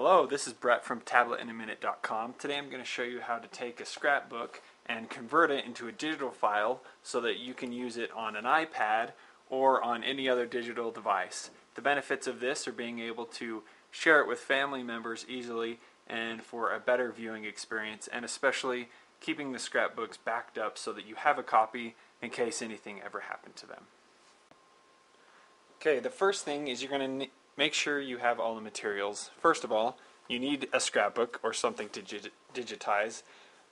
Hello, this is Brett from tabletinaminute.com. Today I'm going to show you how to take a scrapbook and convert it into a digital file so that you can use it on an iPad or on any other digital device. The benefits of this are being able to share it with family members easily and for a better viewing experience, and especially keeping the scrapbooks backed up so that you have a copy in case anything ever happened to them. Okay, the first thing is you're going to make sure you have all the materials. First of all, you need a scrapbook or something to digitize.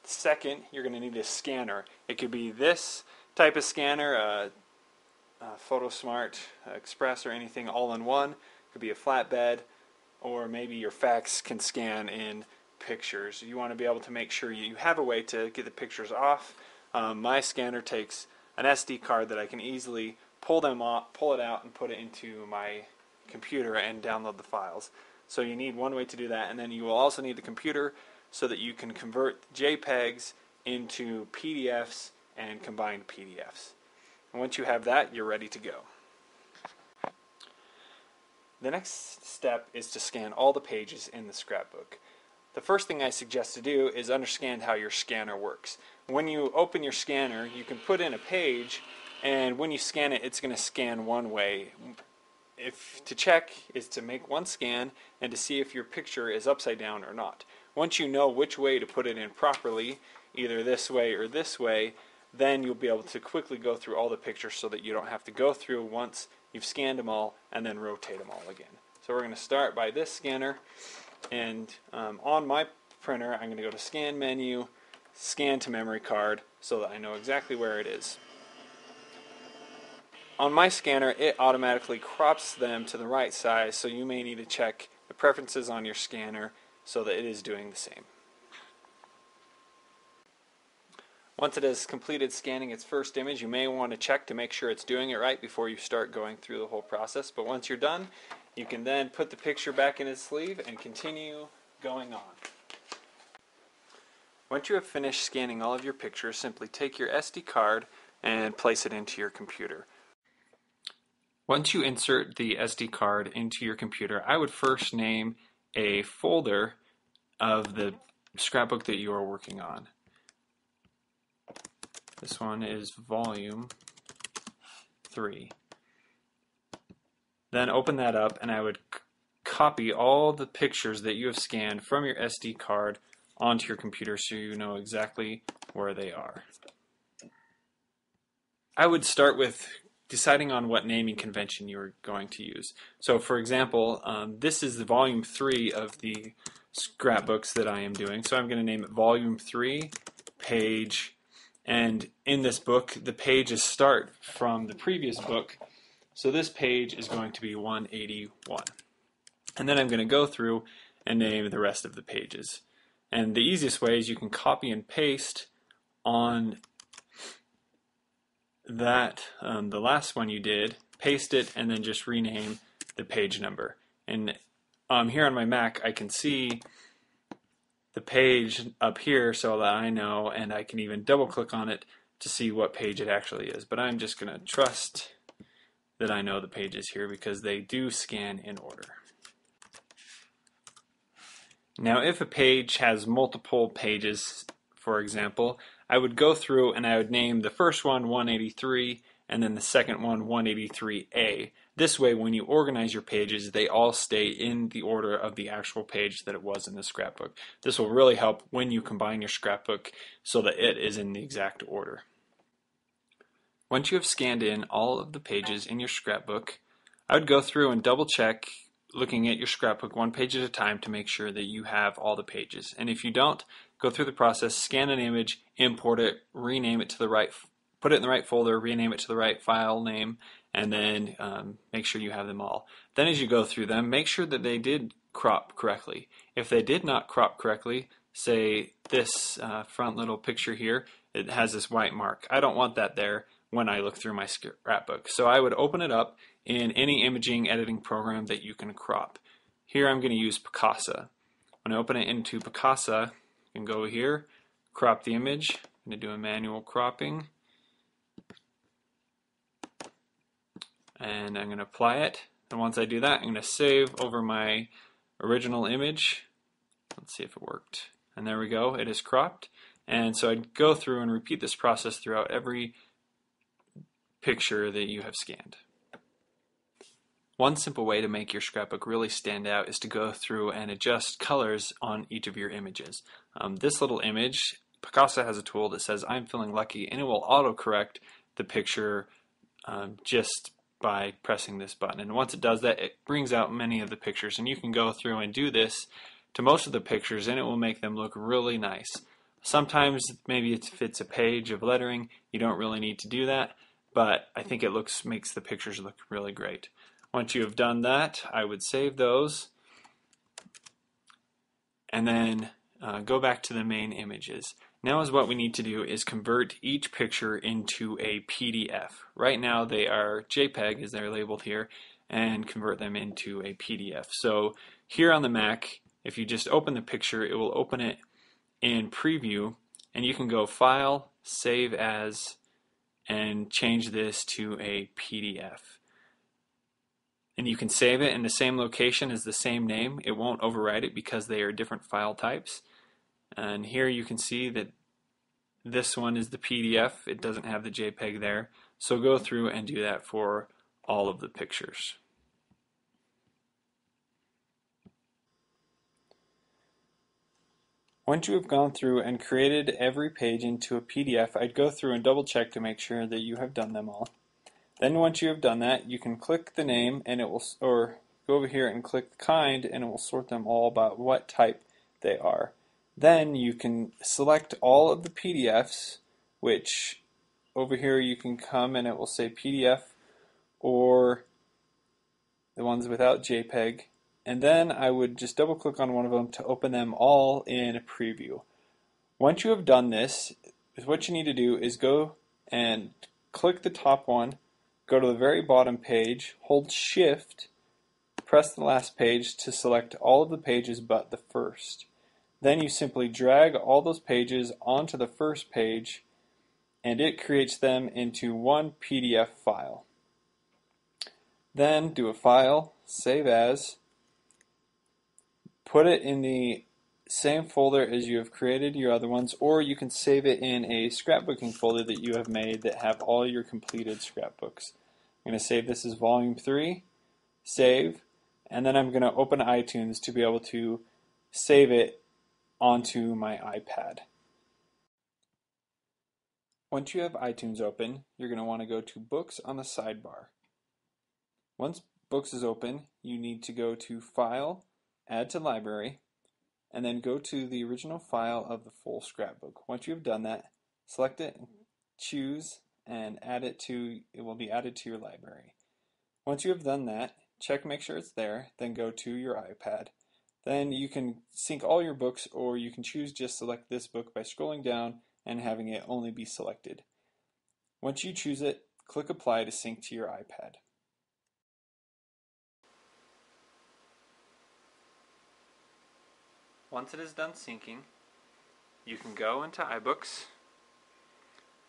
Second, you're going to need a scanner. It could be this type of scanner, PhotoSmart Express or anything all in one. It could be a flatbed, or maybe your fax can scan in pictures. You want to be able to make sure you have a way to get the pictures off. My scanner takes an SD card that I can easily pull it out and put it into my computer and download the files. So you need one way to do that, and then you will also need the computer so that you can convert JPEGs into PDFs and combined PDFs. And once you have that, you're ready to go. The next step is to scan all the pages in the scrapbook. The first thing I suggest to do is understand how your scanner works. When you open your scanner, you can put in a page, and when you scan it, it's going to scan one way. To check is to make one scan and to see if your picture is upside down or not. Once you know which way to put it in properly, either this way or this way, then you'll be able to quickly go through all the pictures so that you don't have to go through once you've scanned them all and then rotate them all again. So we're going to start by this scanner, and on my printer I'm going to go to Scan Menu, Scan to Memory Card, so that I know exactly where it is. On my scanner, it automatically crops them to the right size, so you may need to check the preferences on your scanner so that it is doing the same. Once it has completed scanning its first image, you may want to check to make sure it's doing it right before you start going through the whole process. But once you're done, you can then put the picture back in its sleeve and continue going on. Once you have finished scanning all of your pictures, simply take your SD card and place it into your computer. Once you insert the SD card into your computer, I would first name a folder of the scrapbook that you are working on. This one is volume 3. Then open that up, and I would copy all the pictures that you have scanned from your SD card onto your computer so you know exactly where they are. I would start with deciding on what naming convention you're going to use. So for example, this is the volume 3 of the scrapbooks that I am doing, so I'm going to name it volume 3 page, and in this book the pages start from the previous book, so this page is going to be 181. And then I'm going to go through and name the rest of the pages. And the easiest way is you can copy and paste on that, the last one you did, paste it, and then just rename the page number. And here on my Mac, I can see the page up here so that I know, and I can even double click on it to see what page it actually is. But I'm just going to trust that I know the pages here because they do scan in order. Now, if a page has multiple pages, for example, I would go through and I would name the first one 183 and then the second one 183A. This way, when you organize your pages, they all stay in the order of the actual page that it was in the scrapbook. This will really help when you combine your scrapbook so that it is in the exact order. Once you have scanned in all of the pages in your scrapbook, I would go through and double check, looking at your scrapbook one page at a time to make sure that you have all the pages. And if you don't, go through the process, scan an image, import it, rename it to the right, put it in the right folder, rename it to the right file name, and then make sure you have them all. Then as you go through them, make sure that they did crop correctly. If they did not crop correctly, say this front little picture here, it has this white mark. I don't want that there when I look through my scrapbook. So I would open it up in any imaging editing program that you can crop. Here I'm going to use Picasa. When I open it into Picasa, you can go here, crop the image. I'm going to do a manual cropping. And I'm going to apply it. And once I do that, I'm going to save over my original image. Let's see if it worked. And there we go, it is cropped. And so I'd go through and repeat this process throughout every picture that you have scanned. One simple way to make your scrapbook really stand out is to go through and adjust colors on each of your images. This little image, Picasa has a tool that says I'm feeling lucky, and it will autocorrect the picture just by pressing this button. And once it does that, it brings out many of the pictures, and you can go through and do this to most of the pictures, and it will make them look really nice. Sometimes maybe if it's a page of lettering, you don't really need to do that, but I think it makes the pictures look really great. Once you have done that, I would save those and then go back to the main images. Now is what we need to do is convert each picture into a PDF. Right now they are JPEG, as they're labeled here, and convert them into a PDF. So here on the Mac, if you just open the picture, it will open it in Preview, and you can go File, Save As, and change this to a PDF. And you can save it in the same location as the same name. It won't overwrite it because they are different file types. And here you can see that this one is the PDF. It doesn't have the JPEG there. So go through and do that for all of the pictures. Once you have gone through and created every page into a PDF, I'd go through and double check to make sure that you have done them all. Then once you have done that, you can click the name and it will, or go over here and click kind, and it will sort them all about what type they are. Then you can select all of the PDFs, which over here you can come and it will say PDF or the ones without JPEG. And then I would just double click on one of them to open them all in a preview. Once you have done this, what you need to do is go and click the top one, go to the very bottom page, hold Shift, press the last page to select all of the pages but the first. Then you simply drag all those pages onto the first page, and it creates them into one PDF file. Then do a File, Save As, put it in the same folder as you have created your other ones, or you can save it in a scrapbooking folder that you have made that have all your completed scrapbooks. I'm going to save this as volume 3, save, and then I'm going to open iTunes to be able to save it onto my iPad. Once you have iTunes open, you're going to want to go to Books on the sidebar. Once Books is open, you need to go to File, Add to Library, and then go to the original file of the full scrapbook. Once you have done that, select it, choose, and it will be added to your library. Once you have done that, check make sure it's there, then go to your iPad. Then you can sync all your books, or you can choose just select this book by scrolling down and having it only be selected. Once you choose it, click Apply to sync to your iPad. Once it is done syncing, you can go into iBooks.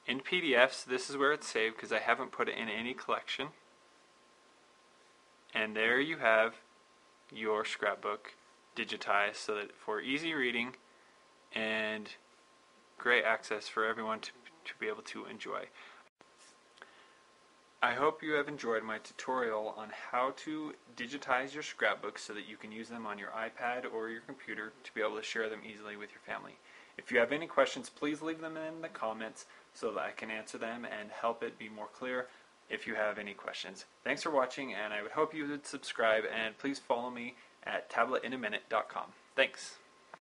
In PDFs, this is where it's saved because I haven't put it in any collection. And there you have your scrapbook digitized so that for easy reading and great access for everyone to be able to enjoy. I hope you have enjoyed my tutorial on how to digitize your scrapbooks so that you can use them on your iPad or your computer to be able to share them easily with your family. If you have any questions, please leave them in the comments so that I can answer them and help it be more clear if you have any questions. Thanks for watching, and I would hope you would subscribe, and please follow me at tabletinaminute.com. Thanks.